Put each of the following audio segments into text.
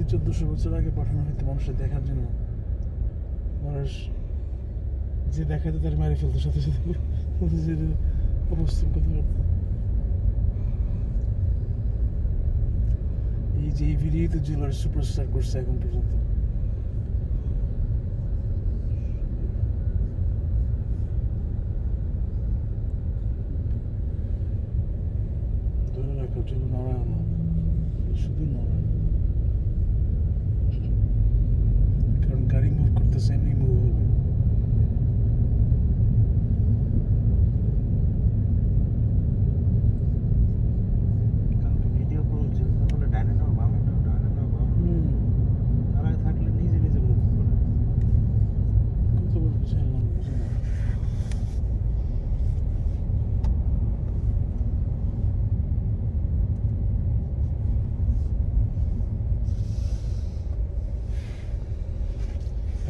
1400 বছর আগে পাঠানো হয়তো মানুষের দেখার জন্য। মানুষ যে দেখাতে তার মারি ফেলতো সাথে সাথে অবস্থান করতে পারত। এই যে এই ভিডিওই তো জুয়েলার সুপারস্টার করছে এখন পর্যন্ত। ধরে রাখো জন্য নড়ায় না, শুধু নড়ায়, কারণ গাড়ি মুভ করতেছে এমনি মুভ হবে। ভিডিও করছে তাহলে ডাইনে নাও বামে নাও ডাইনে নাও বামে, তারা থাকলে নিজে নিজে মুভ করে। কত বড় বুঝলাম বুঝে না।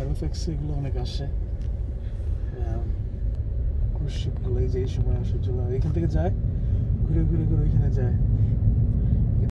এরোফ্যাক্স এগুলো অনেক আসে, ক্রুজ শিপগুলো এই যে এই সময় আসে, চলে এখান থেকে যায় ঘুরে ঘুরে ঘুরে ওইখানে যায়।